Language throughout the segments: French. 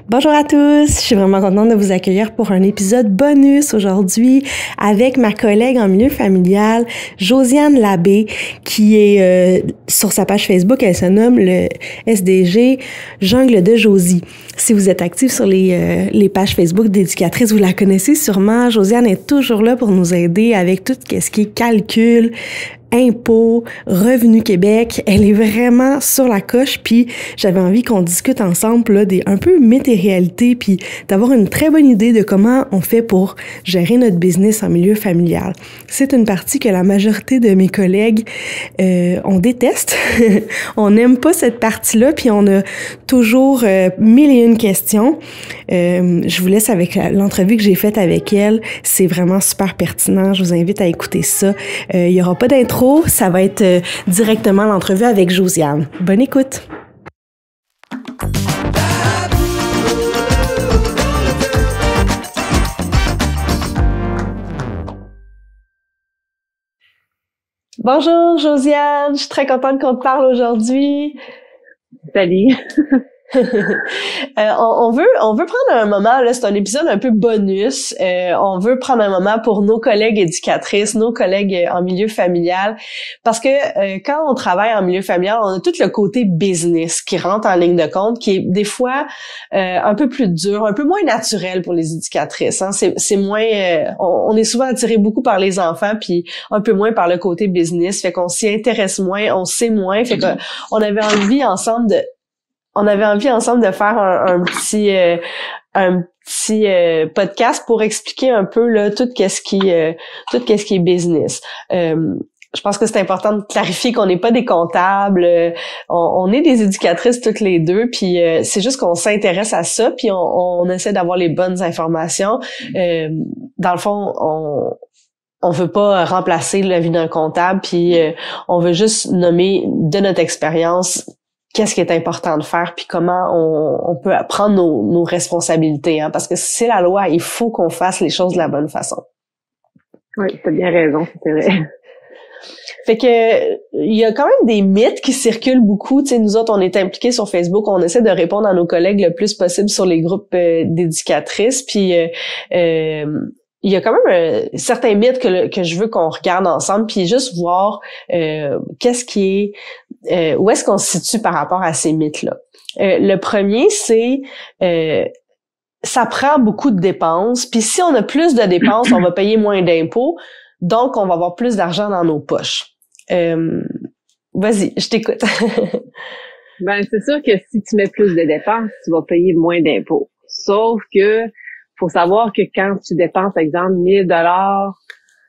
Bonjour à tous, je suis vraiment contente de vous accueillir pour un épisode bonus aujourd'hui avec ma collègue en milieu familial, Josiane Labbé, qui est sur sa page Facebook, elle se nomme le SDG Jungle de Josie. Si vous êtes actifs sur les pages Facebook d'éducatrices, vous la connaissez sûrement. Josiane est toujours là pour nous aider avec tout ce qui est calcul, impôts, Revenu Québec. Elle est vraiment sur la coche, puis j'avais envie qu'on discute ensemble là, un peu mythes et réalités, puis d'avoir une très bonne idée de comment on fait pour gérer notre business en milieu familial. C'est une partie que la majorité de mes collègues, on déteste. On n'aime pas cette partie-là, puis on a toujours mille et une questions. Je vous laisse avec l'entrevue que j'ai faite avec elle. C'est vraiment super pertinent. Je vous invite à écouter ça. Il y aura pas d'intro. Ça va être directement l'entrevue avec Josiane. Bonne écoute! Bonjour Josiane, je suis très contente qu'on te parle aujourd'hui. Salut! On veut prendre un moment, là, c'est un épisode un peu bonus. On veut prendre un moment pour nos collègues éducatrices, nos collègues en milieu familial, parce que quand on travaille en milieu familial, on a tout le côté business qui rentre en ligne de compte, qui est des fois un peu plus dur, un peu moins naturel pour les éducatrices. Hein. C'est moins, on est souvent attiré beaucoup par les enfants, puis un peu moins par le côté business. Fait qu'on s'y intéresse moins, on sait moins. Fait qu'on avait envie ensemble de faire un petit podcast pour expliquer un peu là tout ce qui est business. Je pense que c'est important de clarifier qu'on n'est pas des comptables, on est des éducatrices toutes les deux, puis c'est juste qu'on s'intéresse à ça, puis on essaie d'avoir les bonnes informations. Dans le fond, on veut pas remplacer la vie d'un comptable, puis on veut juste nommer de notre expérience qu'est-ce qui est important de faire, puis comment on peut prendre nos responsabilités, hein, parce que c'est la loi, il faut qu'on fasse les choses de la bonne façon. Oui, t'as bien raison, c'est vrai. Fait que il y a quand même des mythes qui circulent beaucoup. Tu sais, nous autres, on est impliqués sur Facebook, on essaie de répondre à nos collègues le plus possible sur les groupes d'éducatrices, puis il y a quand même certains mythes que je veux qu'on regarde ensemble, puis juste voir qu'est-ce qui est, où est-ce qu'on se situe par rapport à ces mythes-là. Le premier, c'est ça prend beaucoup de dépenses, puis si on a plus de dépenses, on va payer moins d'impôts, donc on va avoir plus d'argent dans nos poches. Vas-y, je t'écoute. Ben, c'est sûr que si tu mets plus de dépenses, tu vas payer moins d'impôts. Sauf que faut savoir que quand tu dépenses, par exemple, 1000 $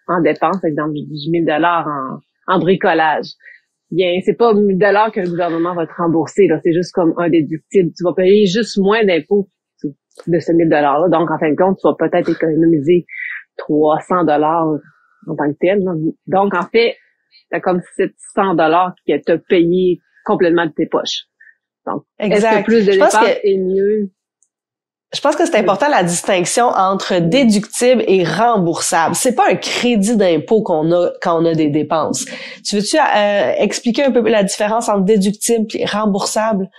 en dépenses, par exemple, je dis 1000 $ en bricolage, bien, c'est pas 1000 $ que le gouvernement va te rembourser, là. C'est juste comme un déductible. Tu vas payer juste moins d'impôts de ce 1000 $ là. Donc, en fin de compte, tu vas peut-être économiser 300 $ en tant que tel, là. Donc, en fait, t'as comme 700 $ que t'as payé complètement de tes poches. Donc, exact. Est-ce que plus de dépenses est mieux? Je pense que c'est important la distinction entre déductible et remboursable. C'est pas un crédit d'impôt qu'on a quand on a des dépenses. Tu veux-tu expliquer un peu la différence entre déductible et remboursable?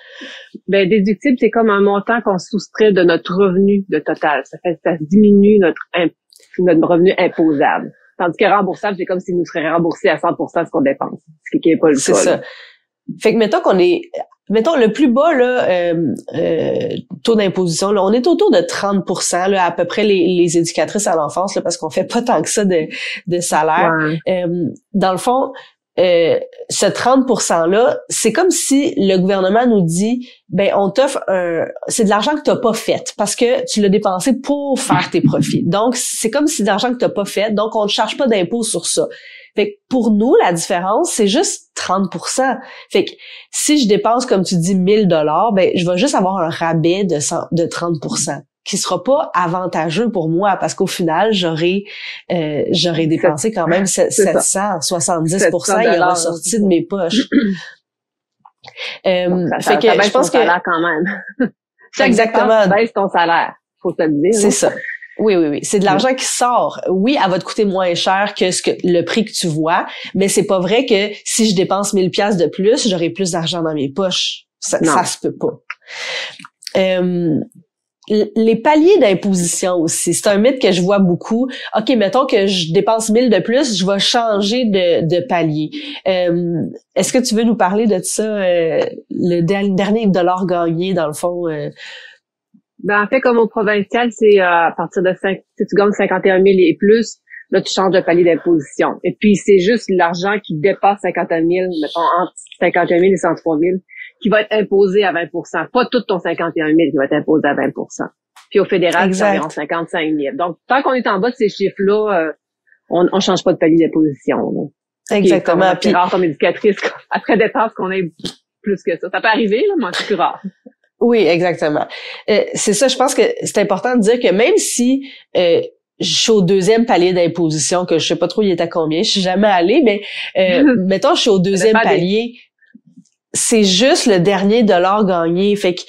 Ben, déductible, c'est comme un montant qu'on soustrait de notre revenu de total. Ça diminue notre revenu imposable. Tandis que remboursable, c'est comme s'il nous serait remboursé à 100% de ce qu'on dépense. Ce qui n'est pas le cas. C'est ça. Là. Fait que mettons le plus bas là taux d'imposition là, on est autour de 30% là, à peu près les éducatrices à l'enfance là, parce qu'on fait pas tant que ça de salaire. Ouais. Dans le fond, ce 30% là, c'est comme si le gouvernement nous dit ben on t'offre c'est de l'argent que t'as pas fait parce que tu l'as dépensé pour faire tes profits. Donc c'est comme si de l'argent que t'as pas fait, donc on ne charge pas d'impôt sur ça. Fait que pour nous, la différence, c'est juste 30%. Fait que si je dépense, comme tu dis, 1000 $, ben, je vais juste avoir un rabais de 30%, qui sera pas avantageux pour moi, parce qu'au final, j'aurais dépensé quand même 770%, il aura sorti de mes poches. Fait que je pense que salaire quand même. Exactement. Tu baisses ton salaire, faut te le dire. C'est ça. Oui. C'est de l'argent qui sort. Oui, elle va te coûter moins cher que le prix que tu vois, mais c'est pas vrai que si je dépense 1000 $ de plus, j'aurai plus d'argent dans mes poches. Ça se peut pas. les paliers d'imposition aussi, c'est un mythe que je vois beaucoup. OK, mettons que je dépense 1000 de plus, je vais changer de palier. Est-ce que tu veux nous parler de ça, le dernier dollar gagné, dans le fond? Ben, en fait, comme au provincial, c'est à partir de si tu gagnes 51 000 et plus, là, tu changes de palier d'imposition. Et puis, c'est juste l'argent qui dépasse 51 000, mettons, entre 51 000 et 103 000, qui va être imposé à 20 %. Pas tout ton 51 000 qui va être imposé à 20 %. Puis au fédéral, c'est environ 55 000. Donc, tant qu'on est en bas de ces chiffres-là, on change pas de palier d'imposition. Là. Exactement. C'est rare comme éducatrice, après dépense, qu'on ait plus que ça. Ça peut arriver, là, mais c'est plus rare. Oui, exactement. C'est ça, je pense que c'est important de dire que même si je suis au deuxième palier d'imposition, que je sais pas trop il est à combien, je suis jamais allée, mais mettons je suis au deuxième palier, c'est juste le dernier dollar gagné. Fait que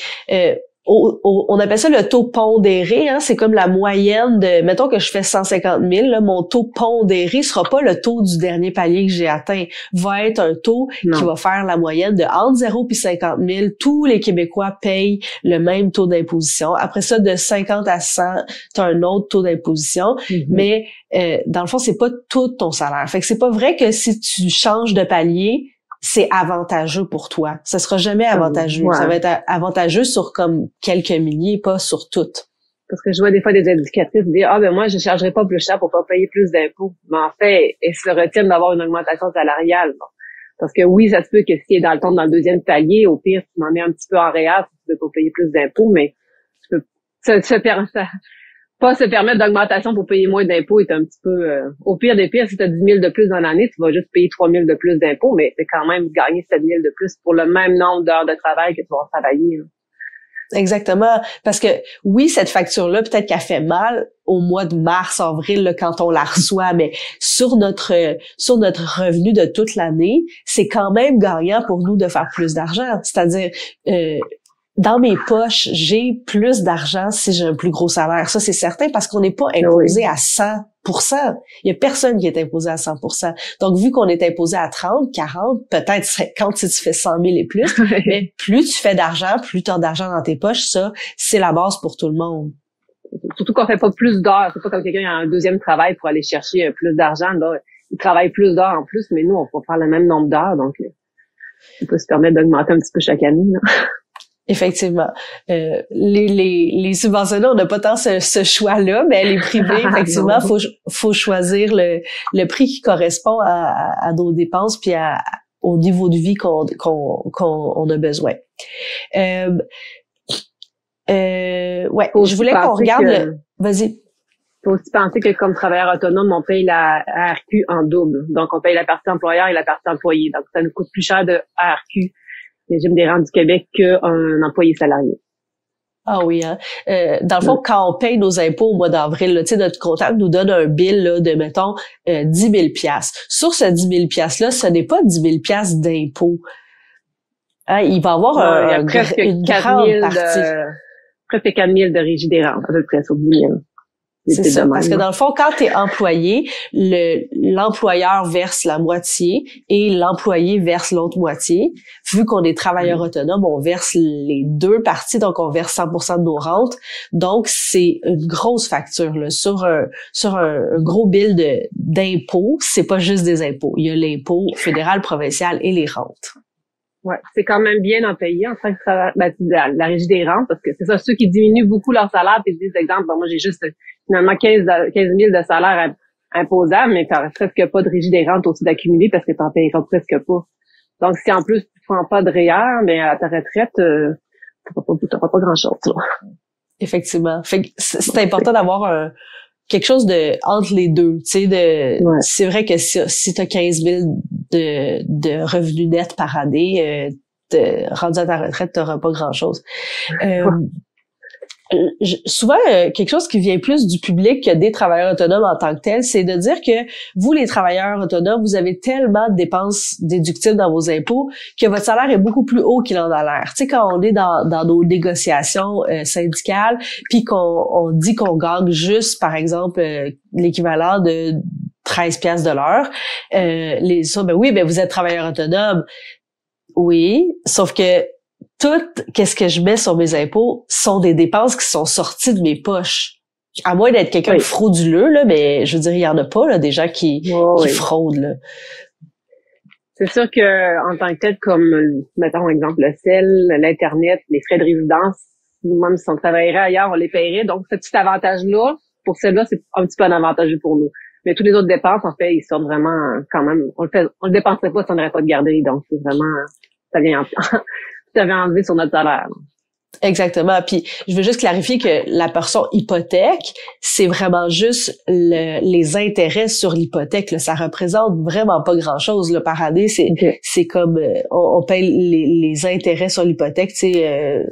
on appelle ça le taux pondéré, hein, c'est comme la moyenne de, mettons que je fais 150 000, là, mon taux pondéré sera pas le taux du dernier palier que j'ai atteint, va être un taux qui va faire la moyenne de entre 0 et 50 000. Tous les Québécois payent le même taux d'imposition. Après ça, de 50 à 100, t'as un autre taux d'imposition, mais dans le fond, c'est pas tout ton salaire. Fait que c'est pas vrai que si tu changes de palier, c'est avantageux pour toi. Ça sera jamais avantageux. Ouais. Ça va être avantageux sur comme quelques milliers, pas sur toutes. Parce que je vois des fois des éducatrices dire, ben moi, je chargerai pas plus cher pour pas payer plus d'impôts. Mais en fait, elles se retiennent d'avoir une augmentation salariale. Bon. Parce que oui, ça se peut que si dans le temps, dans le deuxième palier, au pire, tu m'en mets un petit peu en réel si tu veux pas payer plus d'impôts, mais tu peux, pas se permettre d'augmentation pour payer moins d'impôts est un petit peu... au pire des pires, si tu as 10 000 de plus dans l'année, tu vas juste payer 3 000 de plus d'impôts, mais c'est quand même gagner 7 000 de plus pour le même nombre d'heures de travail que tu vas travailler. Là. Exactement. Parce que oui, cette facture-là, peut-être qu'elle fait mal au mois de mars, avril, là, quand on la reçoit, mais sur notre revenu de toute l'année, c'est quand même gagnant pour nous de faire plus d'argent. C'est-à-dire... dans mes poches, j'ai plus d'argent si j'ai un plus gros salaire. Ça, c'est certain parce qu'on n'est pas imposé à 100%. Il y a personne qui est imposé à 100%. Donc, vu qu'on est imposé à 30, 40, peut-être 50 si tu fais 100 000 et plus, mais plus tu fais d'argent, plus tu as d'argent dans tes poches, ça, c'est la base pour tout le monde. Surtout qu'on fait pas plus d'heures. C'est pas comme quelqu'un qui a un deuxième travail pour aller chercher plus d'argent. Là, il travaille plus d'heures en plus, mais nous, on peut faire le même nombre d'heures. Donc, on peut se permettre d'augmenter un petit peu chaque année. Là. Effectivement. Les subventionnés, on n'a pas tant ce choix-là, mais les privés, effectivement, faut choisir le prix qui correspond à nos dépenses puis au niveau de vie qu'on a besoin. Je voulais qu'on regarde Vas-y. Faut aussi penser que comme travailleur autonome, on paye la ARQ en double. Donc, on paye la partie employeur et la partie employé. Donc, ça nous coûte plus cher de ARQ régime des rentes du Québec qu'un employé salarié. Ah oui, hein. Dans le fond, quand on paye nos impôts au mois d'avril, tu sais, notre comptable nous donne un bill là, de, mettons, 10 000 $. Sur ce 10 000 $-là, ce n'est pas 10 000 $ d'impôts. Hein, il va y avoir une grande partie. Presque 4 000 de régie des rentes, à peu près sur 10 000. C'est ça, parce que dans le fond, quand tu es employé, l'employeur verse la moitié et l'employé verse l'autre moitié. Vu qu'on est travailleur autonome, on verse les deux parties, donc on verse 100% de nos rentes. Donc, c'est une grosse facture là, sur un gros bill d'impôts. C'est pas juste des impôts. Il y a l'impôt fédéral, provincial et les rentes. Ouais, c'est quand même bien d'en payer en tant que la régie des rentes, parce que c'est ça, ceux qui diminuent beaucoup leur salaire, puis ils disent, exemple, moi j'ai juste finalement 15 000 de salaire imposable, mais t'auras presque pas de régie des rentes aussi d'accumuler parce que t'en payeras presque pas. Donc si en plus tu prends pas de REER, mais à ta retraite, t'auras pas grand-chose. Là. Effectivement. Fait que c'est important d'avoir quelque chose de entre les deux, tu sais, c'est vrai que si t'as 15 000 de revenus nets par année, rendu à ta retraite, t'auras pas grand-chose. Souvent, quelque chose qui vient plus du public que des travailleurs autonomes en tant que tels, c'est de dire que vous, les travailleurs autonomes, vous avez tellement de dépenses déductibles dans vos impôts que votre salaire est beaucoup plus haut qu'il en a l'air. Tu sais, quand on est dans nos négociations syndicales, puis qu'on dit qu'on gagne juste, par exemple, l'équivalent de 13 $ de l'heure, vous êtes travailleur autonome. Oui, sauf que qu'est-ce que je mets sur mes impôts sont des dépenses qui sont sorties de mes poches. À moins d'être quelqu'un de frauduleux, là, mais je veux dire, il y en a pas, là, des gens qui fraudent, là. C'est sûr que, en tant que tel, comme, mettons, exemple, le sel, l'Internet, les frais de résidence, même si on travaillerait ailleurs, on les paierait. Donc, ce petit avantage-là, pour celle-là, c'est un petit peu un avantage pour nous. Mais tous les autres dépenses, en fait, ils sont vraiment, quand même, on le dépenserait pas si on n'aurait pas de garderie. Donc, c'est vraiment, ça vient enlever sur notre salaire. Exactement. Puis je veux juste clarifier que la portion hypothèque, c'est vraiment juste les intérêts sur l'hypothèque. Là. Ça représente vraiment pas grand-chose là, par année. C'est comme on paye les intérêts sur l'hypothèque.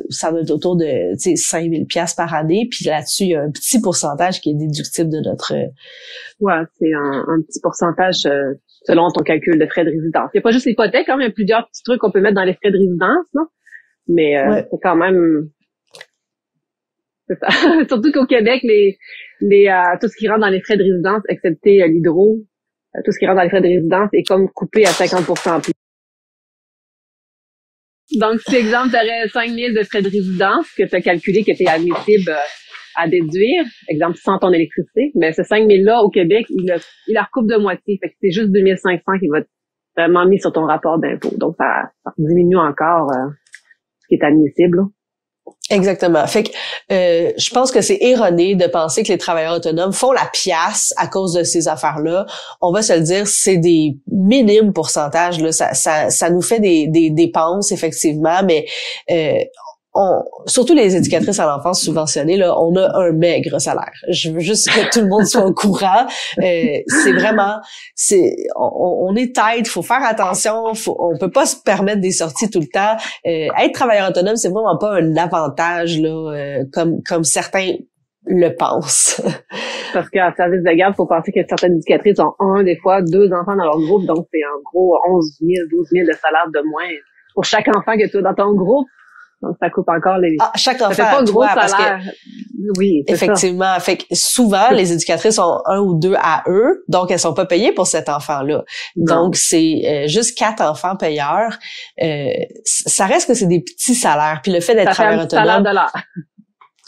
Ça va être autour de 5 000 $ par année. Puis là-dessus, il y a un petit pourcentage qui est déductible de notre. Ouais, c'est un petit pourcentage selon ton calcul de frais de résidence. Il n'y a pas juste l'hypothèque, hein, il y a plusieurs petits trucs qu'on peut mettre dans les frais de résidence. Là. Mais c'est quand même c'est ça. Surtout qu'au Québec, tout ce qui rentre dans les frais de résidence, excepté l'hydro, tout ce qui rentre dans les frais de résidence est comme coupé à 50% plus. Donc, si exemple, tu aurais 5 000 de frais de résidence que tu as calculé que tu es admissible à déduire, exemple sans ton électricité, mais ce 5 000-là, au Québec, il la recoupe de moitié. Fait que c'est juste 2 500 qui va être vraiment mis sur ton rapport d'impôt. Donc, ça diminue encore qui est admissible. Exactement. Fait que je pense que c'est erroné de penser que les travailleurs autonomes font la pièce à cause de ces affaires-là. On va se le dire, c'est des minimes pourcentages là. Ça nous fait des dépenses effectivement, mais surtout les éducatrices à l'enfance subventionnées, là, on a un maigre salaire. Je veux juste que tout le monde soit au courant. C'est vraiment, on est tête, faut faire attention, on peut pas se permettre des sorties tout le temps. Être travailleur autonome, c'est vraiment pas un avantage là, comme certains le pensent. Parce qu'à service de garde, faut penser que certaines éducatrices ont des fois 2 enfants dans leur groupe, donc c'est en gros 11 000, 12 000 de salaire de moins pour chaque enfant que tu as dans ton groupe. Donc, ça coupe encore les... chaque enfant ça fait pas un gros salaire. Oui, c'est effectivement. Ça. Fait que souvent, les éducatrices ont 1 ou 2 à eux, donc elles sont pas payées pour cet enfant-là. Non. Donc, c'est juste 4 enfants payeurs. Ça reste que c'est des petits salaires. Puis le fait d'être travailleur autonome... salaire de l'heure.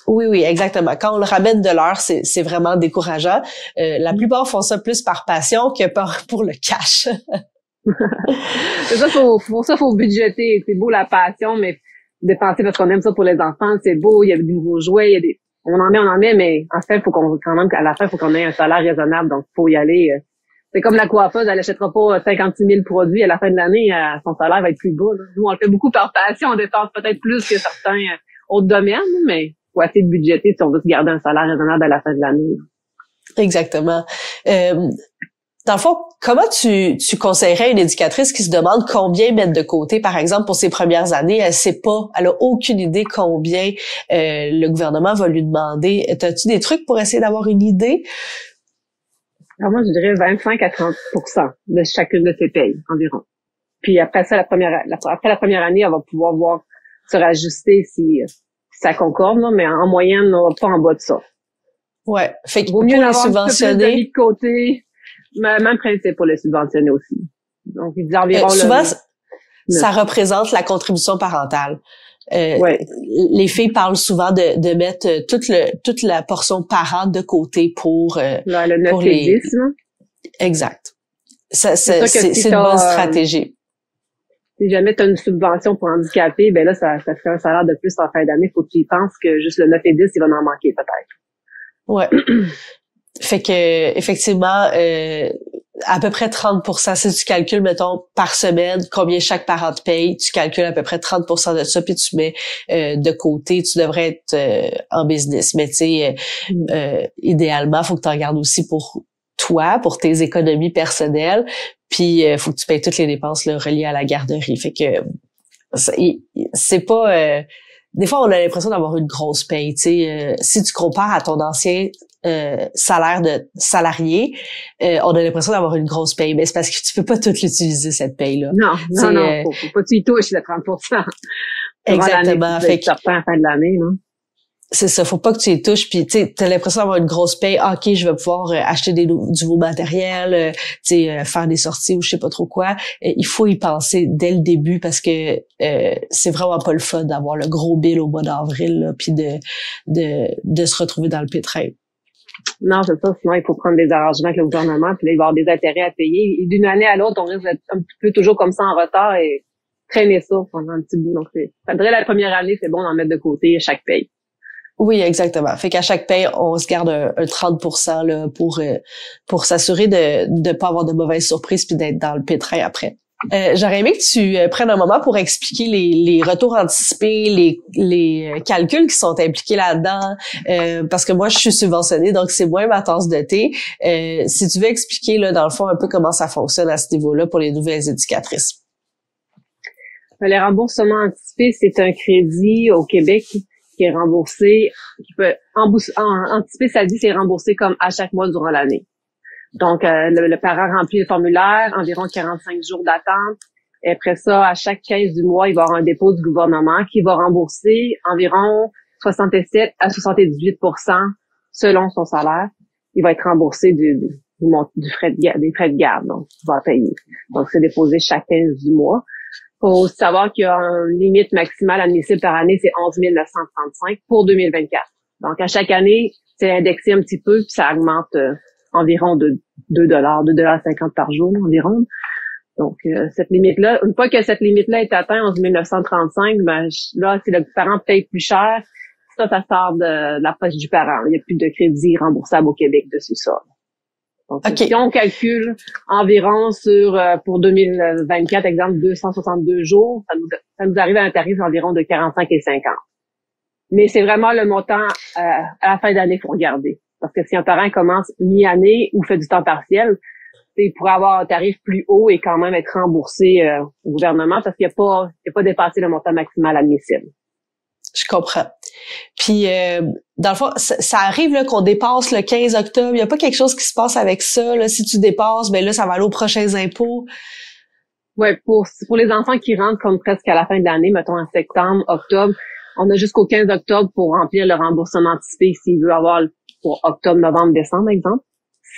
Oui, exactement. Quand on le ramène de l'heure, c'est vraiment décourageant. La plupart font ça plus par passion que pour le cash. C'est ça, faut budgéter. C'est beau la passion, mais dépenser parce qu'on aime ça pour les enfants, c'est beau, il y a des nouveaux jouets, on en met, mais en fait, à la fin, faut qu'on ait un salaire raisonnable, donc faut y aller. C'est comme la coiffeuse, elle achètera pas 56 000 produits à la fin de l'année, son salaire va être plus bas, là. Nous, on le fait beaucoup par passion, on dépense peut-être plus que certains autres domaines, mais faut essayer de budgéter si on veut se garder un salaire raisonnable à la fin de l'année. Exactement. Dans le fond, comment tu conseillerais une éducatrice qui se demande combien mettre de côté, par exemple, pour ses premières années? Elle a aucune idée combien le gouvernement va lui demander. As-tu des trucs pour essayer d'avoir une idée? Alors moi, je dirais 25 à 30% de chacune de ses payes environ. Puis après ça, après la première année, elle va pouvoir voir se rajuster si ça concorde, là, mais en moyenne, on va pas en bas de ça. Ouais. Fait que vaut mieux pour les avoir subventionner. Un peu plus de côté. Même principe pour les subventionner aussi. Donc, ils disent environ souvent, ça représente la contribution parentale. Les filles parlent souvent de mettre toute la portion parent de côté pour le 9 pour et 10, là. Exact. C'est une bonne stratégie. Si jamais tu as une subvention pour handicapé, ben là, ça fait un salaire de plus en fin d'année. Faut que tu y penses que juste le 9 et 10, il va en manquer peut-être. Ouais. Fait que effectivement, à peu près 30%, si tu calcules, mettons, par semaine, combien chaque parent te paye, tu calcules à peu près 30% de ça, puis tu mets de côté, tu devrais être en business. Mais tu sais, idéalement, faut que tu en gardes aussi pour toi, pour tes économies personnelles, puis faut que tu payes toutes les dépenses là, reliées à la garderie. Fait que c'est pas... des fois, on a l'impression d'avoir une grosse paye. Tu sais, si tu compares à ton ancien salaire de salarié, on a l'impression d'avoir une grosse paye, mais c'est parce que tu peux pas tout l'utiliser cette paye-là. Non, faut pas que tu y touches le 30%. Exactement. Fait que certain à la fin de l'année, non? C'est ça, faut pas que tu les touches, puis tu sais, t'as l'impression d'avoir une grosse paye. Ah, ok, je vais pouvoir acheter du nouveau matériel, tu sais, faire des sorties ou je sais pas trop quoi. Il faut y penser dès le début parce que c'est vraiment pas le fun d'avoir le gros bill au mois d'avril, là, puis de se retrouver dans le pétrin. Non, c'est ça. Sinon, il faut prendre des arrangements avec le gouvernement, puis là, il va y avoir des intérêts à payer. Et d'une année à l'autre, on risque d'être un petit peu toujours comme ça en retard et traîner ça pendant un petit bout. Donc, ça dirait la première année, c'est bon d'en mettre de côté chaque paye. Oui, exactement. Fait qu'à chaque paye, on se garde un 30% là, pour s'assurer de pas avoir de mauvaises surprises puis d'être dans le pétrin après. J'aurais aimé que tu prennes un moment pour expliquer les retours anticipés, les calculs qui sont impliqués là-dedans, parce que moi, je suis subventionnée, donc c'est moins ma tasse de thé. Si tu veux expliquer, là, dans le fond, un peu comment ça fonctionne à ce niveau-là pour les nouvelles éducatrices. Les remboursements anticipés, c'est un crédit au Québec qui est remboursé, qui peut anticiper sa vie, c'est remboursé comme à chaque mois durant l'année. Donc, le parent remplit le formulaire, environ 45 jours d'attente. Et après ça, à chaque 15 du mois, il va y avoir un dépôt du gouvernement qui va rembourser environ 67 à 78% selon son salaire. Il va être remboursé des frais de garde, donc il va payer. Donc, c'est déposé chaque 15 du mois. Faut aussi savoir qu'il y a une limite maximale admissible par année, c'est 11 935 pour 2024. Donc, à chaque année, c'est indexé un petit peu, puis ça augmente environ de $2,50 par jour environ. Donc, cette limite-là, une fois que cette limite-là est atteinte, 11 935, ben là, si le parent paye plus cher, ça sort de la poche du parent. Il n'y a plus de crédit remboursable au Québec dessus ça. Donc, okay. Si on calcule environ pour 2024, exemple, 262 jours, ça nous arrive à un tarif environ de 45 et 50. Mais c'est vraiment le montant à la fin d'année qu'il faut regarder. Parce que si un parent commence mi-année ou fait du temps partiel, il pourrait avoir un tarif plus haut et quand même être remboursé au gouvernement parce qu'il n'a pas dépassé le montant maximal admissible. Je comprends. Puis, dans le fond, ça arrive là qu'on dépasse le 15 octobre. Il n'y a pas quelque chose qui se passe avec ça. Là. Si tu dépasses, ben là, ça va aller aux prochains impôts. Ouais, pour les enfants qui rentrent comme presque à la fin de l'année, mettons en septembre, octobre, on a jusqu'au 15 octobre pour remplir le remboursement anticipé s'il veut avoir pour octobre, novembre, décembre, exemple.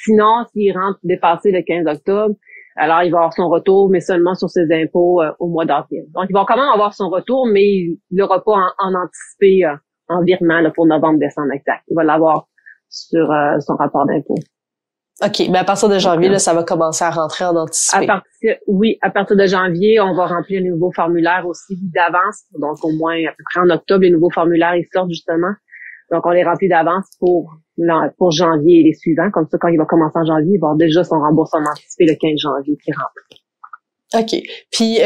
Sinon, s'il rentre dépassé le 15 octobre, alors il va avoir son retour, mais seulement sur ses impôts au mois d'avril. Donc, il va quand même avoir son retour, mais il l'aura pas en anticipé en virement là, pour novembre, décembre exact. Il va l'avoir sur son rapport d'impôt. OK, mais à partir de janvier, là, ça va commencer à rentrer en anticipé. À partir de janvier, on va remplir les nouveaux formulaires aussi d'avance. Donc, au moins, à peu près en octobre, les nouveaux formulaires, ils sortent justement. Donc, on les remplit d'avance pour janvier et les suivants. Comme ça, quand il va commencer en janvier, il va avoir déjà son remboursement anticipé le 15 janvier qui rentre. OK. Puis,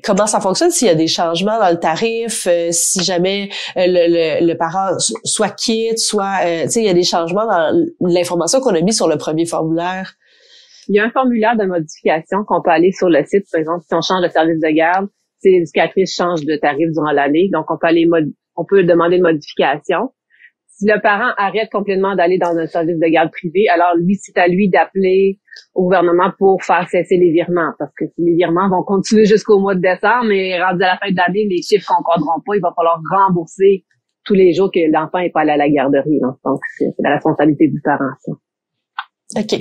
comment ça fonctionne s'il y a des changements dans le tarif, si jamais le parent soit quitte, soit, tu sais, il y a des changements dans l'information qu'on a mis sur le premier formulaire? Il y a un formulaire de modification qu'on peut aller sur le site. Par exemple, si on change de service de garde, si l'éducatrice change de tarif durant l'année, donc on peut demander une modification. Si le parent arrête complètement d'aller dans un service de garde privé, alors lui, c'est à lui d'appeler au gouvernement pour faire cesser les virements. Parce que les virements vont continuer jusqu'au mois de décembre, mais rendu à la fin de l'année, les chiffres concorderont pas. Il va falloir rembourser tous les jours que l'enfant n'est pas allé à la garderie. Hein. Donc, c'est la responsabilité du parent, ça. OK.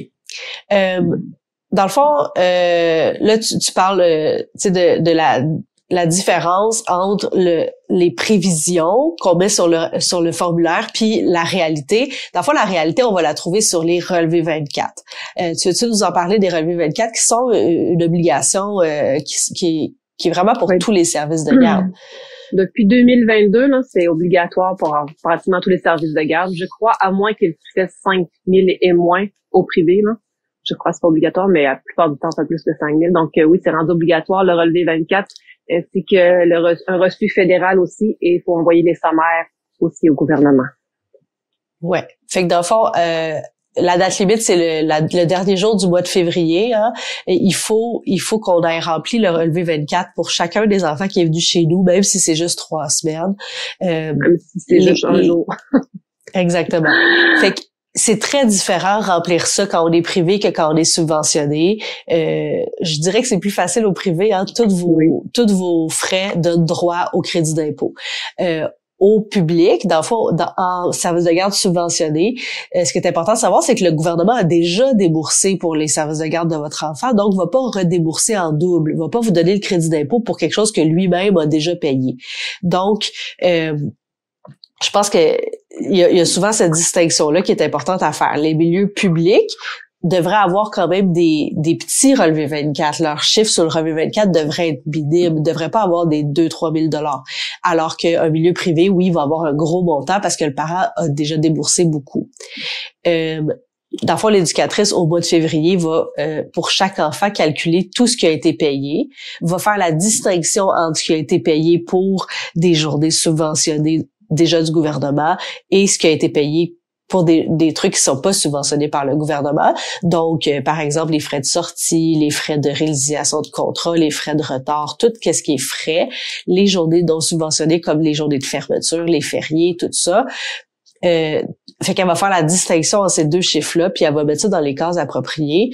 Dans le fond, là, tu parles, tu sais, de la différence entre les prévisions qu'on met sur le formulaire puis la réalité. Dans le fond, la réalité, on va la trouver sur les relevés 24. Tu veux-tu nous en parler des relevés 24 qui sont une obligation qui est vraiment pour tous les services de garde? Depuis 2022, là, c'est obligatoire pour pratiquement tous les services de garde. Je crois, à moins qu'ils fassent 5 000 et moins au privé, là. Je crois que c'est pas obligatoire, mais la plupart du temps, c'est plus de 5 000. Donc, oui, c'est rendu obligatoire, le relevé 24. Ainsi que un reçu fédéral aussi, et il faut envoyer les sommaires aussi au gouvernement. Ouais. Fait que dans le fond, la date limite, c'est le dernier jour du mois de février. Hein, et il faut qu'on ait rempli le relevé 24 pour chacun des enfants qui est venu chez nous, même si c'est juste 3 semaines. Même si c'est juste un jour. Exactement. Fait que c'est très différent remplir ça quand on est privé que quand on est subventionné. Je dirais que c'est plus facile au privé. Hein, tous vos frais donnent droit au crédit d'impôt. au public, dans le fond, en service de garde subventionné. Ce qui est important de savoir, c'est que le gouvernement a déjà déboursé pour les services de garde de votre enfant, donc va pas redébourser en double, va pas vous donner le crédit d'impôt pour quelque chose que lui-même a déjà payé. Donc, je pense que il y a souvent cette distinction-là qui est importante à faire. Les milieux publics devraient avoir quand même des petits relevés 24. Leur chiffre sur le relevé 24 devrait être minimes, devrait pas avoir des 2-3 000 $. Alors qu'un milieu privé, oui, va avoir un gros montant parce que le parent a déjà déboursé beaucoup. Dans le fond, l'éducatrice, au mois de février, va, pour chaque enfant, calculer tout ce qui a été payé, va faire la distinction entre ce qui a été payé pour des journées subventionnées déjà du gouvernement et ce qui a été payé pour des trucs qui sont pas subventionnés par le gouvernement. Donc, par exemple, les frais de sortie, les frais de résiliation de contrat, les frais de retard, tout ce qui est frais, les journées non subventionnées comme les journées de fermeture, les fériés, tout ça. Fait qu'elle va faire la distinction entre ces deux chiffres-là, puis elle va mettre ça dans les cases appropriées.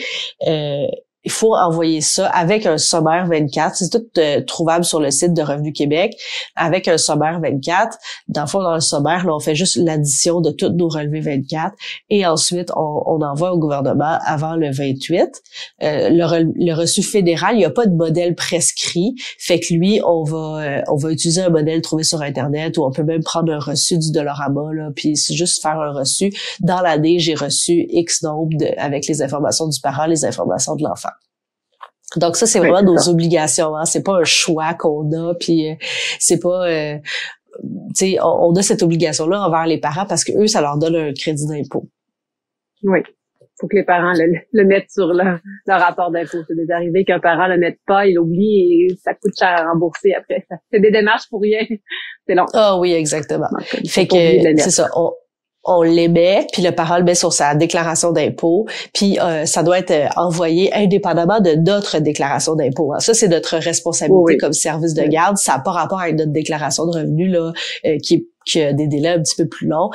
Il faut envoyer ça avec un sommaire 24. C'est tout trouvable sur le site de Revenu Québec avec un sommaire 24. Dans le fond, dans le sommaire, là, on fait juste l'addition de tous nos relevés 24 et ensuite, on envoie au gouvernement avant le 28. Le reçu fédéral, il n'y a pas de modèle prescrit. Fait que lui, on va utiliser un modèle trouvé sur Internet ou on peut même prendre un reçu du Dollarama, là, puis juste faire un reçu. Dans l'année, j'ai reçu X nombre avec les informations du parent, les informations de l'enfant. Donc ça, c'est vraiment nos obligations, hein. C'est pas un choix qu'on a, puis c'est pas, tu sais, on a cette obligation-là envers les parents parce que eux, ça leur donne un crédit d'impôt. Oui, faut que les parents le mettent sur leur rapport d'impôt. C'est déjà arrivé qu'un parent le mette pas, il l'oublie et ça coûte cher à rembourser après. C'est des démarches pour rien. C'est long. Ah oui, exactement. Donc, fait que c'est ça. On l'émet, puis le parent le met sur sa déclaration d'impôt, puis ça doit être envoyé indépendamment de notre déclaration d'impôt. Hein. Ça, c'est notre responsabilité comme service de garde. Ça n'a pas rapport avec notre déclaration de revenus là, qui a des délais un petit peu plus longs.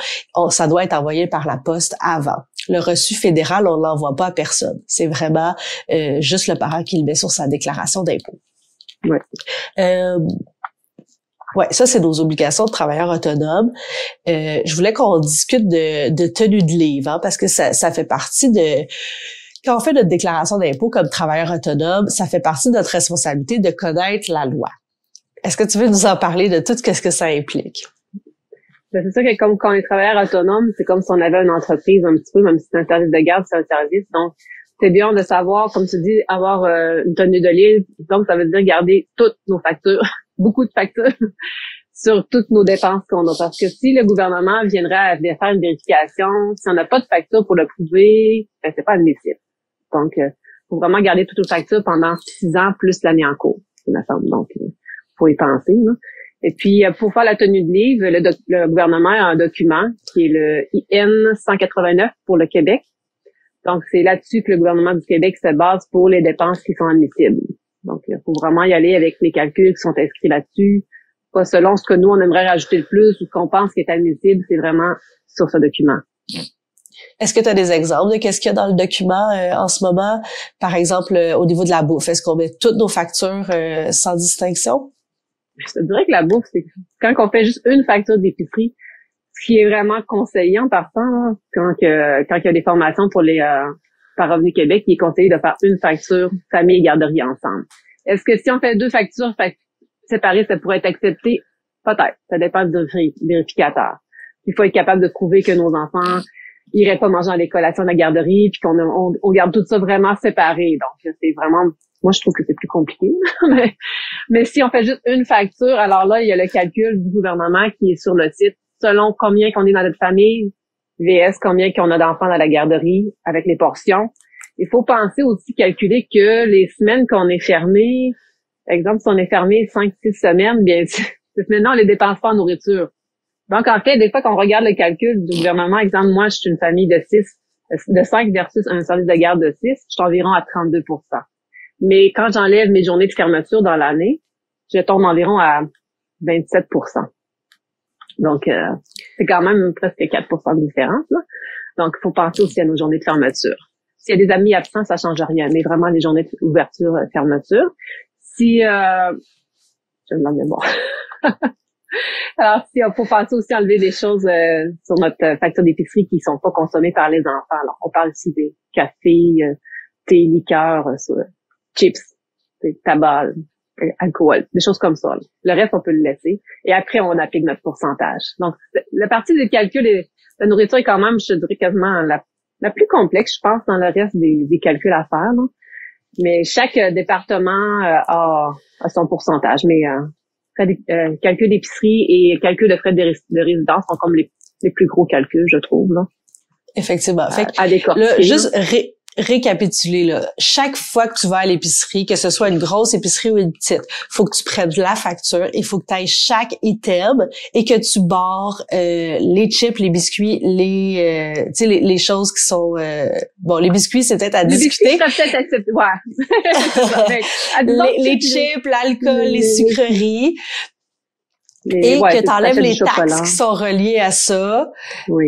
Ça doit être envoyé par la poste avant. Le reçu fédéral, on l'envoie pas à personne. C'est vraiment juste le parent qui le met sur sa déclaration d'impôt. Ouais. Ouais, ça, c'est nos obligations de travailleurs autonomes. Je voulais qu'on discute de tenue de livre, hein, parce que ça fait partie de... Quand on fait notre déclaration d'impôt comme travailleur autonome, ça fait partie de notre responsabilité de connaître la loi. Est-ce que tu veux nous en parler de tout ce que ça implique? Ben, c'est sûr que comme quand on est travailleur autonome, c'est comme si on avait une entreprise un petit peu, même si c'est un service de garde, c'est un service. Donc, c'est bien de savoir, comme tu dis, avoir une tenue de livre. Donc, ça veut dire garder toutes nos factures, beaucoup de factures sur toutes nos dépenses qu'on a. Parce que si le gouvernement viendrait à faire une vérification, si on n'a pas de facture pour le prouver, ben, c'est pas admissible. Donc, faut vraiment garder toutes nos factures pendant 6 ans plus l'année en cours, il me semble. Donc, faut y penser, là. Et puis, pour faire la tenue de livre, le gouvernement a un document qui est le IN 189 pour le Québec. Donc, c'est là-dessus que le gouvernement du Québec se base pour les dépenses qui sont admissibles. Donc, il faut vraiment y aller avec les calculs qui sont inscrits là-dessus, pas selon ce que nous, on aimerait rajouter le plus ou ce qu'on pense qui est admissible, c'est vraiment sur ce document. Est-ce que tu as des exemples de qu'est-ce qu'il y a dans le document en ce moment? Par exemple, au niveau de la bouffe, est-ce qu'on met toutes nos factures sans distinction? Je te dirais que la bouffe, c'est quand on fait juste une facture d'épicerie, ce qui est vraiment conseillé en partant, hein, quand il y a des formations pour les par Revenu Québec, il est conseillé de faire une facture famille et garderie ensemble. Est-ce que si on fait 2 factures séparées, ça pourrait être accepté? Peut-être. Ça dépend du vérificateur. Il faut être capable de prouver que nos enfants iraient pas manger à l'école à la garderie, puis qu'on garde tout ça vraiment séparé. Donc, c'est vraiment... Moi, je trouve que c'est plus compliqué. mais si on fait juste une facture, alors là, il y a le calcul du gouvernement qui est sur le site selon combien qu'on est dans notre famille, VS combien qu'on a d'enfants dans la garderie avec les portions. Il faut penser aussi calculer que les semaines qu'on est fermé, par exemple, si on est fermé 5-6 semaines, bien, ces semaines-là, on les dépense pas en nourriture. Donc, en fait, des fois, quand on regarde le calcul du gouvernement, exemple, moi, je suis une famille de 5 versus un service de garde de 6, je suis environ à 32 %. Mais quand j'enlève mes journées de fermeture dans l'année, je tombe environ à 27 %. Donc, c'est quand même presque 4 % de différence, là. Donc, il faut penser aussi à nos journées de fermeture. S'il y a des amis absents, ça change rien, mais vraiment les journées d'ouverture, fermeture. Si, je me demande de voir. Alors, faut penser aussi à enlever des choses sur notre facture d'épicerie qui sont pas consommées par les enfants. Alors, on parle ici des cafés, thé, liqueurs, chips, tabac, alcool, des choses comme ça. Là. Le reste, on peut le laisser. Et après, on applique notre pourcentage. Donc, la partie du calcul de la nourriture est quand même, je dirais, quasiment la plus complexe, je pense, dans le reste des calculs à faire. Là. Mais chaque département a son pourcentage. Mais calcul d'épicerie et calcul de frais de résidence sont comme les plus gros calculs, je trouve. Là. Effectivement. Fait que, à décortiquer. Là, juste récapituler, là. Chaque fois que tu vas à l'épicerie, que ce soit une grosse épicerie ou une petite, faut que tu prennes la facture, il faut que tu ailles chaque item et que tu barres les chips, les biscuits, les choses qui sont bon, les biscuits c'est peut-être à discuter. Biscuits, peut-être accepté. Ouais. les chips, l'alcool, les sucreries. Et que tu enlèves les taxes qui sont reliées à ça. Oui.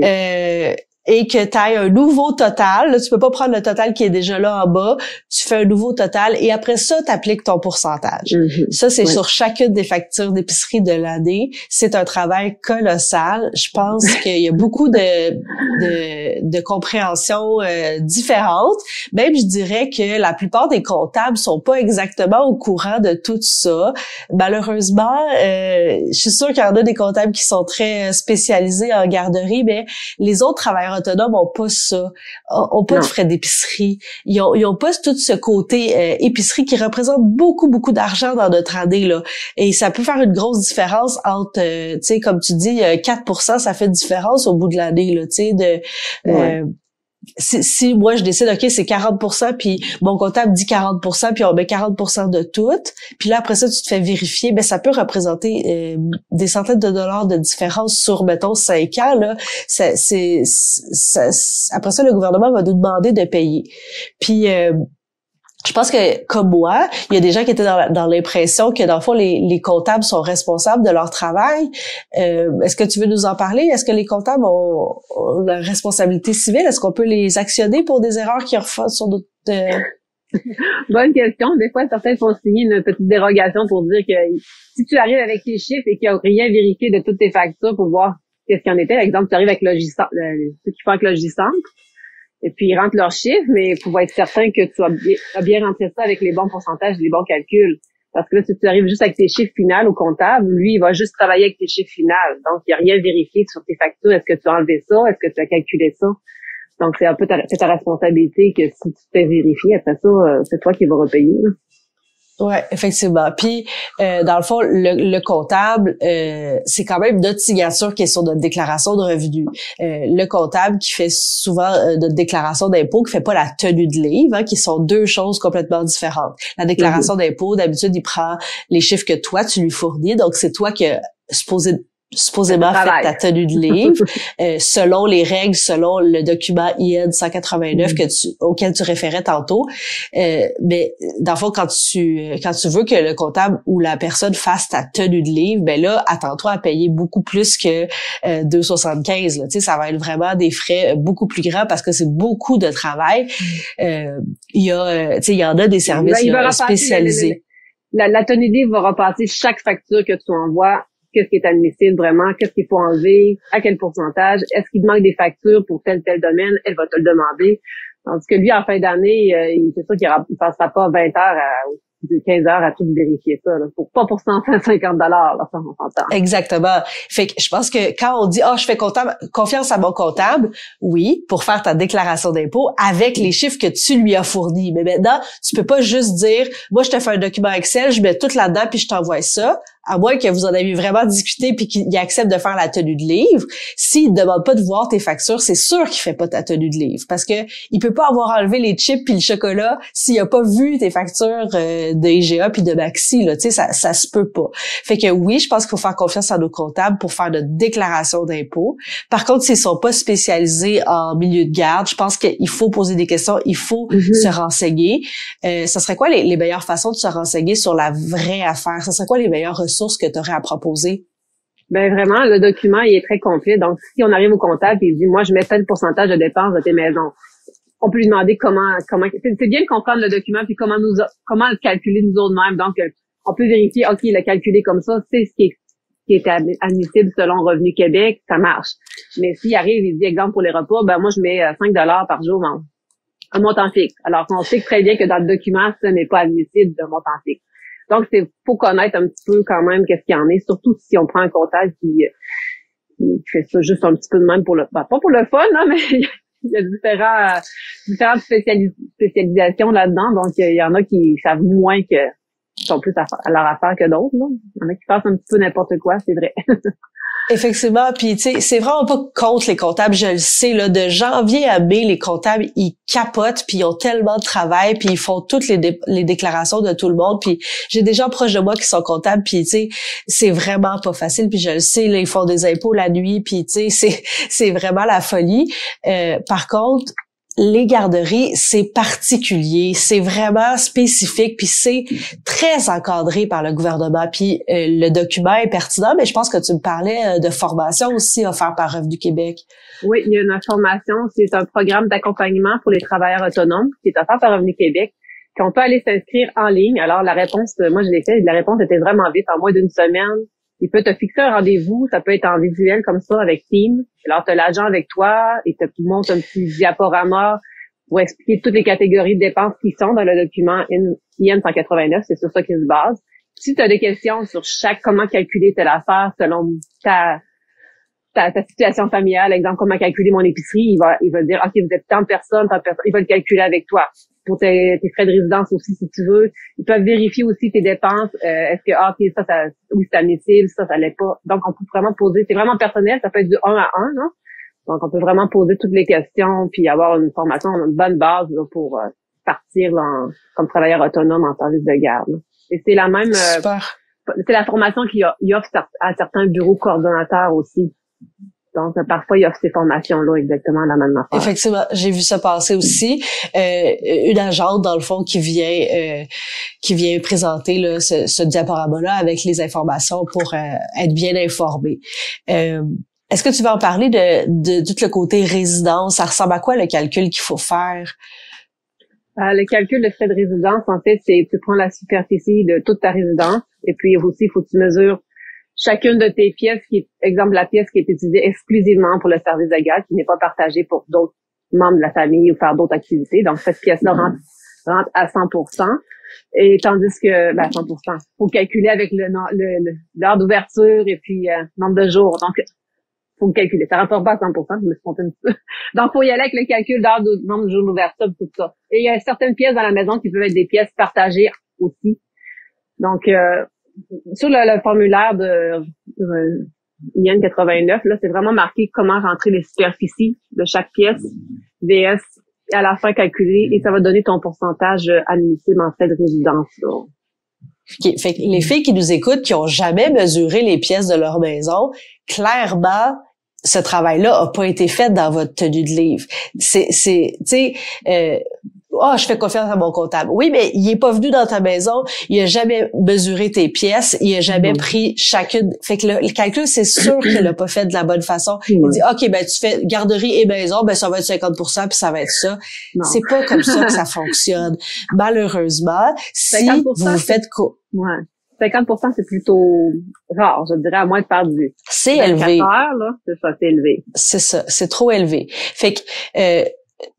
Et que tu ailles un nouveau total. Là, tu peux pas prendre le total qui est déjà là en bas. Tu fais un nouveau total et après ça, tu appliques ton pourcentage. Mm-hmm. Ça, c'est sur chacune des factures d'épicerie de l'année. C'est un travail colossal. Je pense qu'il y a beaucoup de compréhension différentes. Même, je dirais que la plupart des comptables sont pas exactement au courant de tout ça. Malheureusement, je suis sûre qu'il y en a des comptables qui sont très spécialisés en garderie, mais les autres travailleurs autonomes ont pas ça, ont pas de frais d'épicerie. Ils ont pas tout ce côté épicerie qui représente beaucoup d'argent dans notre année là. Et ça peut faire une grosse différence entre, tu sais, comme tu dis, 4%, ça fait une différence au bout de l'année là, tu sais, si moi je décide ok c'est 40% puis mon comptable dit 40% puis on met 40% de tout puis là après ça tu te fais vérifier, ben ça peut représenter des centaines de dollars de différence sur mettons 5 ans là. Après ça le gouvernement va nous demander de payer. Puis je pense que, comme moi, il y a des gens qui étaient dans l'impression que, dans le fond, les comptables sont responsables de leur travail. Est-ce que tu veux nous en parler? Est-ce que les comptables ont la responsabilité civile? Est-ce qu'on peut les actionner pour des erreurs qu'ils refont sur d'autres... Bonne question. Des fois, certains font signer une petite dérogation pour dire que si tu arrives avec tes chiffres et qu'il n'y a rien vérifié de toutes tes factures pour voir qu'est-ce qu'il y en était, par exemple, tu arrives avec ceux qui font avec Logicentre, et puis ils rentrent leurs chiffres, mais il faut être certain que tu as bien rentré ça avec les bons pourcentages, les bons calculs. Parce que là, si tu arrives juste avec tes chiffres finaux au comptable, lui, il va juste travailler avec tes chiffres finaux. Donc, il n'y a rien vérifié sur tes factures. Est-ce que tu as enlevé ça? Est-ce que tu as calculé ça? Donc, c'est un peu ta responsabilité que si tu te fais vérifier, après ça, c'est toi qui vas repayer. Là. Ouais, effectivement. Puis, dans le fond, le comptable, c'est quand même notre signature qui est sur notre déclaration de revenus. Le comptable qui fait souvent notre déclaration d'impôt, qui fait pas la tenue de livre, hein, qui sont deux choses complètement différentes. La déclaration d'impôt, d'habitude, il prend les chiffres que toi, tu lui fournis. Donc, c'est toi qui supposément fait ta tenue de livre selon les règles, selon le document IN 189 auquel tu référais tantôt. Mais dans le fond, quand tu veux que le comptable ou la personne fasse ta tenue de livre, ben là, attends-toi à payer beaucoup plus que 2,75. Là. Tu sais, ça va être vraiment des frais beaucoup plus grands parce que c'est beaucoup de travail. Il y en a des services spécialisés. La tenue de livre va repasser chaque facture que tu envoies. Qu'est-ce qui est admissible vraiment, qu'est-ce qu'il faut enlever, à quel pourcentage, est-ce qu'il manque des factures pour tel domaine, elle va te le demander. Tandis que lui, en fin d'année, c'est sûr qu'il ne passera pas 20 heures ou 15 heures à tout vérifier ça, là, pas pour 150 $, là, ça, on s'entend. Exactement. Fait que je pense que quand on dit, je fais confiance à mon comptable, oui, pour faire ta déclaration d'impôt avec les chiffres que tu lui as fournis. Mais maintenant, tu peux pas juste dire, moi, je te fais un document Excel, je mets tout là-dedans puis je t'envoie ça. À moins que vous en ayez vraiment discuté puis qu'il accepte de faire la tenue de livre. S'il ne demande pas de voir tes factures, c'est sûr qu'il fait pas ta tenue de livre. Parce que il peut pas avoir enlevé les chips puis le chocolat s'il a pas vu tes factures de IGA puis de Maxi, là. Tu sais, ça se peut pas. Fait que oui, je pense qu'il faut faire confiance à nos comptables pour faire notre déclaration d'impôt. Par contre, s'ils sont pas spécialisés en milieu de garde, je pense qu'il faut poser des questions, il faut se renseigner. Ça serait quoi les meilleures façons de se renseigner sur la vraie affaire? Ça serait quoi les meilleures ressources que tu aurais à proposer? Ben vraiment, le document, il est très complet. Donc, si on arrive au comptable et il dit, moi, je mets tel pourcentage de dépenses de tes maisons, on peut lui demander comment, c'est bien de comprendre le document puis comment le calculer nous autres mêmes. Donc, on peut vérifier, OK, il a calculé comme ça, c'est ce qui qui était admissible selon Revenu Québec, ça marche. Mais s'il arrive, il dit, exemple, pour les repas, ben moi, je mets 5 $ par jour un montant fixe. Alors qu'on sait très bien que dans le document, ce n'est pas admissible de montant fixe. Donc, faut connaître un petit peu quand même qu'est-ce qu'il y en est, surtout si on prend un comptable qui fait ça juste un petit peu de même pour pas pour le fun, là, mais il y a différentes spécialisations là-dedans. Donc, il y en a qui savent moins qui sont plus à leur affaire que d'autres, là. Il y en a qui fassent un petit peu n'importe quoi, c'est vrai. Effectivement, puis tu sais, c'est vraiment pas contre les comptables, je le sais là, de janvier à mai, les comptables, ils capotent, puis ils ont tellement de travail, puis ils font toutes les déclarations de tout le monde, puis j'ai des gens proches de moi qui sont comptables, puis tu sais, c'est vraiment pas facile, puis je le sais, là, ils font des impôts la nuit, puis tu sais, c'est vraiment la folie. Par contre, les garderies, c'est particulier, c'est vraiment spécifique, puis c'est très encadré par le gouvernement. Puis le document est pertinent, mais je pense que tu me parlais de formation aussi offerte par Revenu Québec. Oui, il y a une formation, c'est un programme d'accompagnement pour les travailleurs autonomes qui est offert par Revenu Québec, qu'on peut aller s'inscrire en ligne. Alors la réponse, moi je l'ai fait, la réponse était vraiment vite, en moins d'une semaine. Il peut te fixer un rendez-vous, ça peut être en visuel comme ça avec Teams. Alors, tu as l'agent avec toi, il te montre un petit diaporama pour expliquer toutes les catégories de dépenses qui sont dans le document IN 189, c'est sur ça qu'il se base. Si tu as des questions sur comment calculer telle affaire selon ta situation familiale, exemple, comment calculer mon épicerie, il va dire, OK, vous êtes tant de personnes, il va le calculer avec toi. Pour tes frais de résidence aussi, si tu veux. Ils peuvent vérifier aussi tes dépenses. Est-ce que, ça, oui, c'est admissible, ça l'est pas. Donc, on peut vraiment poser, c'est vraiment personnel, ça peut être du 1 à 1, non? Donc, on peut vraiment poser toutes les questions puis avoir une formation, une bonne base, là, pour partir là, comme travailleur autonome en service de garde, là. Et c'est la même, c'est la formation qu'il offre à certains bureaux coordonnateurs aussi. Donc, parfois, il offre ces formations-là exactement la même affaire. Effectivement, j'ai vu ça passer aussi. Une agente, dans le fond, qui vient présenter là, ce diaporama-là avec les informations pour être bien informé. Est-ce que tu veux en parler de tout le côté résidence? Ça ressemble à quoi le calcul qu'il faut faire? Le calcul de frais de résidence, en fait, c'est tu prends la superficie de toute ta résidence et puis aussi, il faut que tu mesures chacune de tes pièces, exemple la pièce qui est utilisée exclusivement pour le service de garde, qui n'est pas partagée pour d'autres membres de la famille ou faire d'autres activités. Donc, cette pièce-là rentre à 100%. Et tandis que, 100%. Faut calculer avec l'heure d'ouverture et puis, nombre de jours. Donc, faut calculer. Ça rentre pas à 100%, je me suis trompée un petit peu. Donc, faut y aller avec le calcul nombre de jours d'ouverture, tout ça. Et il y a certaines pièces dans la maison qui peuvent être des pièces partagées aussi. Donc, sur le formulaire de IN 89, là, c'est vraiment marqué comment rentrer les superficies de chaque pièce, VS, et à la fin calculer, et ça va donner ton pourcentage admissible en frais de résidence, là. Okay. Fait que les filles qui nous écoutent, qui ont jamais mesuré les pièces de leur maison, clairement, ce travail-là a pas été fait dans votre tenue de livre. Tu sais, je fais confiance à mon comptable. Oui, mais il est pas venu dans ta maison, il a jamais mesuré tes pièces, il a jamais pris chacune. Fait que le calcul, c'est sûr qu'il l'a pas fait de la bonne façon. Il dit, OK, ben, tu fais garderie et maison, ben, ça va être 50% puis ça va être ça. Non. C'est pas comme ça que ça fonctionne. Malheureusement, si vous faites ouais. 50%, c'est plutôt rare, je dirais, à moins de faire du... C'est élevé. Là, c'est ça, c'est élevé. C'est ça, c'est trop élevé. Fait que,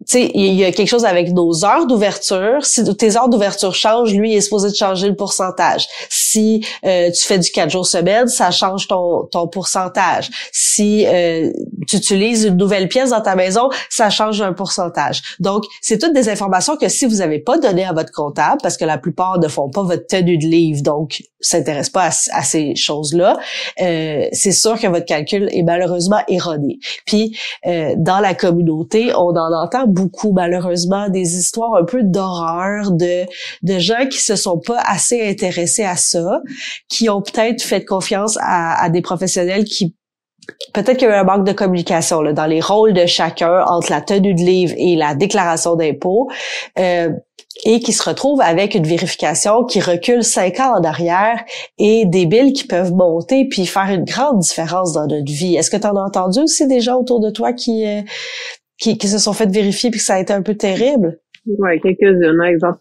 tu sais, il y a quelque chose avec nos heures d'ouverture. Si tes heures d'ouverture changent, lui, il est supposé de changer le pourcentage. Si tu fais du 4 jours semaine, ça change ton pourcentage. Si tu utilises une nouvelle pièce dans ta maison, ça change un pourcentage. Donc, c'est toutes des informations que si vous n'avez pas données à votre comptable, parce que la plupart ne font pas votre tenue de livre, donc s'intéressent pas à ces choses-là, c'est sûr que votre calcul est malheureusement erroné. Puis, dans la communauté, on en entend beaucoup, malheureusement, des histoires un peu d'horreur de gens qui se sont pas assez intéressés à ça, qui ont peut-être fait confiance à des professionnels qui peut-être qu'il y a eu un manque de communication là, dans les rôles de chacun entre la tenue de livre et la déclaration d'impôt, et qui se retrouvent avec une vérification qui recule 5 ans en arrière et des billes qui peuvent monter puis faire une grande différence dans notre vie. Est-ce que tu en as entendu aussi des gens autour de toi qui se sont fait vérifier puis que ça a été un peu terrible? Oui, quelques-unes. Par exemple,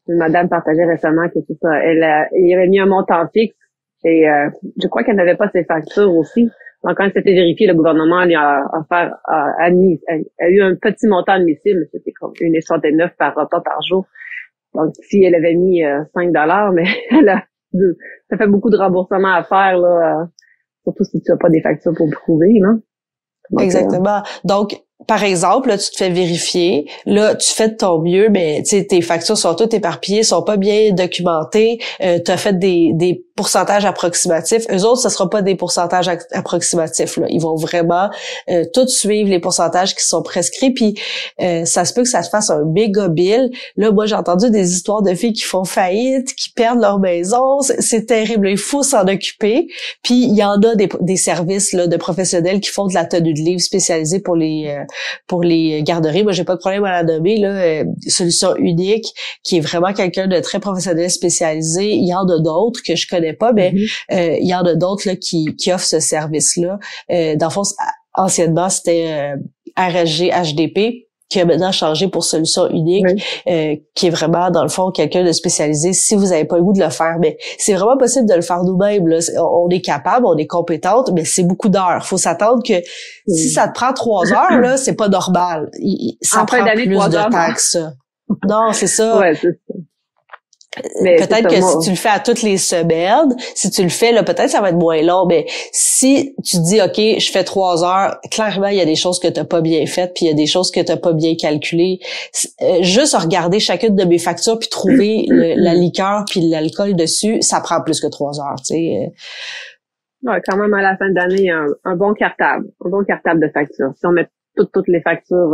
une madame partageait récemment que c'est ça. Elle avait mis un montant fixe Et je crois qu'elle n'avait pas ses factures aussi. Donc, quand c'était vérifié, le gouvernement lui a eu un petit montant admissible. C'était comme 1,69 par repas par jour. Donc, si elle avait mis 5 $, mais ça fait beaucoup de remboursements à faire, là, surtout si tu n'as pas des factures pour prouver, là. Donc, exactement. Donc, par exemple, là, tu te fais vérifier, là, tu fais de ton mieux, mais tu sais, tes factures sont toutes éparpillées, sont pas bien documentées, tu as fait des pourcentages approximatifs. Eux autres, ce sera pas des pourcentages approximatifs, là. Ils vont vraiment tout suivre les pourcentages qui sont prescrits, puis ça se peut que ça te fasse un méga bill. Là, moi, j'ai entendu des histoires de filles qui font faillite, qui perdent leur maison. C'est terrible. Il faut s'en occuper. Puis, il y en a des services là de professionnels qui font de la tenue de livre spécialisée pour les garderies. Moi, j'ai pas de problème à la nommer, là. Solution Unique, qui est vraiment quelqu'un de très professionnel spécialisé. Il y en a d'autres que je connais pas, mais il y en a d'autres là qui offrent ce service-là. Dans le fond, anciennement, c'était RSG HDP, qui a maintenant changé pour Solution Unique, qui est vraiment, dans le fond, quelqu'un de spécialisé si vous n'avez pas le goût de le faire. Mais c'est vraiment possible de le faire nous-mêmes, là. On est capable, on est compétente, mais c'est beaucoup d'heures. Faut s'attendre que si ça te prend 3 heures, là, c'est pas normal. Ça prend plus de temps que ça. Non, c'est ça. Ouais, c'est ça. Mais peut-être que si tu le fais à toutes les semaines, si tu le fais, là, peut-être ça va être moins long, mais si tu dis, OK, je fais 3 heures, clairement, il y a des choses que t'as pas bien faites, puis il y a des choses que t'as pas bien calculées. Juste regarder chacune de mes factures puis trouver la liqueur puis l'alcool dessus, ça prend plus que 3 heures, tu sais. Ouais, quand même, à la fin d'année, il y a un bon cartable de factures. Si on met toutes les factures,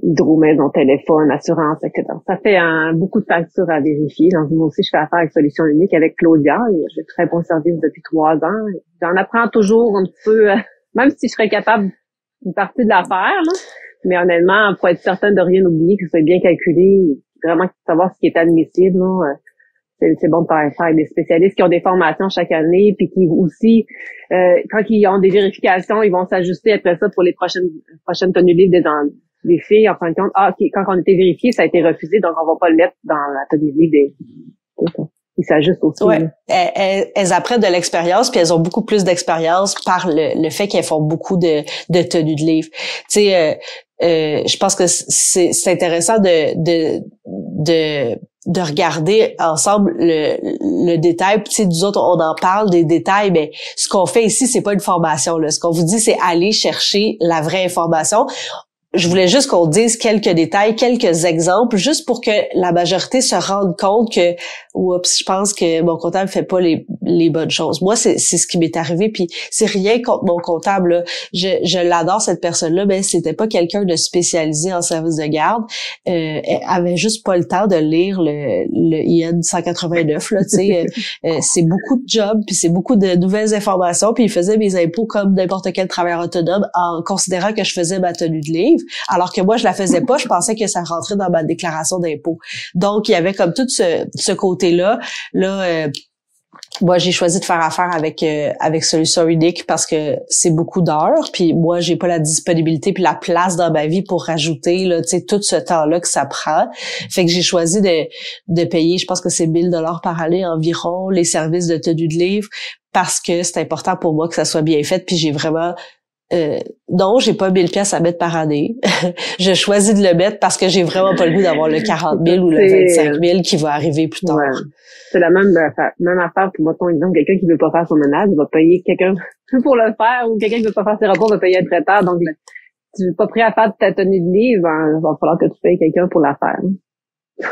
hydro, maison, téléphone, assurance, etc. Ça fait beaucoup de factures à vérifier. Donc, moi aussi, je fais affaire avec Solution Unique avec Claudia. J'ai très bon service depuis 3 ans. J'en apprends toujours un petit peu, même si je serais capable d'une partie de l'affaire, là. Mais honnêtement, faut être certaine de rien oublier, que ce soit bien calculé, vraiment savoir ce qui est admissible, là. C'est bon de faire avec des spécialistes qui ont des formations chaque année, puis qui aussi, quand ils ont des vérifications, ils vont s'ajuster après ça pour les prochaines tenues libres des filles, en fin de compte. OK, quand on était vérifié, ça a été refusé, donc on va pas le mettre dans la tenue libre des... Ils s'ajustent aussi. Ouais. Elles apprennent de l'expérience, puis elles ont beaucoup plus d'expérience par le fait qu'elles font beaucoup de tenues de livre. Tu sais, je pense que c'est intéressant de regarder ensemble le détail. Tu sais, nous autres, on en parle des détails, mais ce qu'on fait ici, c'est pas une formation, là. Ce qu'on vous dit, c'est aller chercher la vraie information. Je voulais juste qu'on dise quelques détails, quelques exemples, juste pour que la majorité se rende compte que, oups, je pense que mon comptable fait pas les bonnes choses. Moi, c'est ce qui m'est arrivé, puis c'est rien contre mon comptable, là. Je l'adore, cette personne-là, mais c'était pas quelqu'un de spécialisé en service de garde. Elle avait juste pas le temps de lire le IN 189, là, tu sais. C'est beaucoup de jobs, puis c'est beaucoup de nouvelles informations, puis il faisait mes impôts comme n'importe quel travailleur autonome en considérant que je faisais ma tenue de livre. Alors que moi, je la faisais pas, je pensais que ça rentrait dans ma déclaration d'impôt. Donc, il y avait comme tout ce côté-là. Là, moi, j'ai choisi de faire affaire avec Solution Unique parce que c'est beaucoup d'heures, puis moi, j'ai pas la disponibilité puis la place dans ma vie pour rajouter là, tu sais, tout ce temps-là que ça prend. Fait que j'ai choisi de payer, je pense que c'est 1 000 $ par année environ, les services de tenue de livre, parce que c'est important pour moi que ça soit bien fait, puis j'ai vraiment... non, j'ai pas 1000 pièces à mettre par année. Je choisis de le mettre parce que j'ai vraiment pas le goût d'avoir le 40 000 ou le 25 000 qui va arriver plus tard. Ouais. C'est la même affaire pour moi, ton exemple. Quelqu'un qui veut pas faire son ménage, il va payer quelqu'un pour le faire, ou quelqu'un qui veut pas faire ses rapports va payer un traiteur. Donc, tu n'es pas prêt à faire ta tenue de livre, il va falloir que tu payes quelqu'un pour la faire.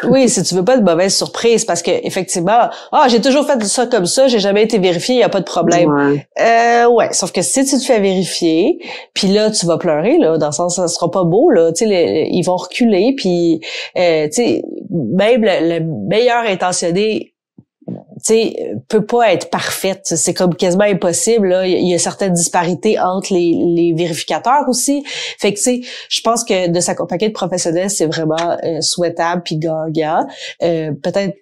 Oui, si tu veux pas de mauvaise surprise, parce que effectivement, j'ai toujours fait ça comme ça, j'ai jamais été vérifié, il y a pas de problème. Ouais, sauf que si tu te fais vérifier, puis là tu vas pleurer là, dans le sens ça sera pas beau là, tu sais ils vont reculer, puis tu sais même le meilleur intentionné, tu sais, peut pas être parfaite. C'est comme quasiment impossible, là. Il y a certaines disparités entre les vérificateurs aussi. Fait que, tu sais, je pense que de s'accompagner de professionnels, c'est vraiment souhaitable puis gagnant. Peut-être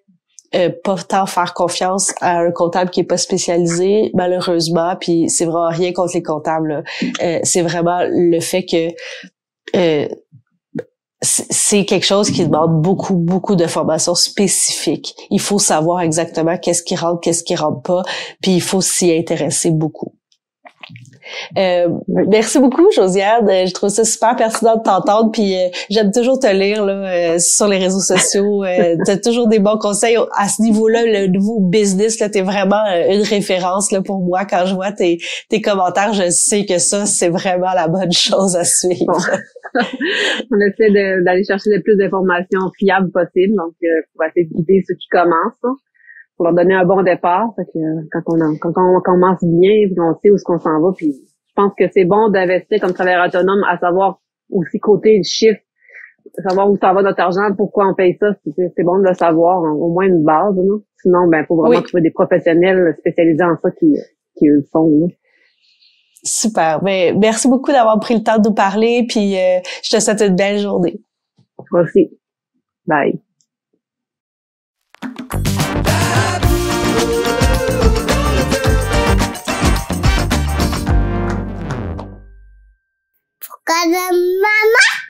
pas tant faire confiance à un comptable qui est pas spécialisé, malheureusement, puis c'est vraiment rien contre les comptables, là. C'est vraiment le fait que c'est quelque chose qui demande beaucoup de formation spécifique. Il faut savoir exactement qu'est-ce qui rentre pas, puis il faut s'y intéresser beaucoup. Merci beaucoup, Josiane. Je trouve ça super pertinent de t'entendre, puis j'aime toujours te lire là, sur les réseaux sociaux. T'as toujours des bons conseils à ce niveau-là. Le nouveau business, là, t'es vraiment une référence là pour moi. Quand je vois tes commentaires, je sais que ça, c'est vraiment la bonne chose à suivre. Bon. On essaie d'aller chercher le plus d'informations fiables possible, donc pour essayer de guider ceux qui commencent. Hein, pour leur donner un bon départ. Fait que quand on commence bien, puis on sait où est-ce qu'on s'en va, puis je pense que c'est bon d'investir comme travailleur autonome à savoir aussi côté le chiffre, savoir où s'en va notre argent, pourquoi on paye ça, c'est bon de le savoir, au moins une base, non? Sinon, faut vraiment trouver des professionnels spécialisés en ça qui le font, non? Super. Ben, merci beaucoup d'avoir pris le temps de nous parler, puis je te souhaite une belle journée. Toi aussi. Bye.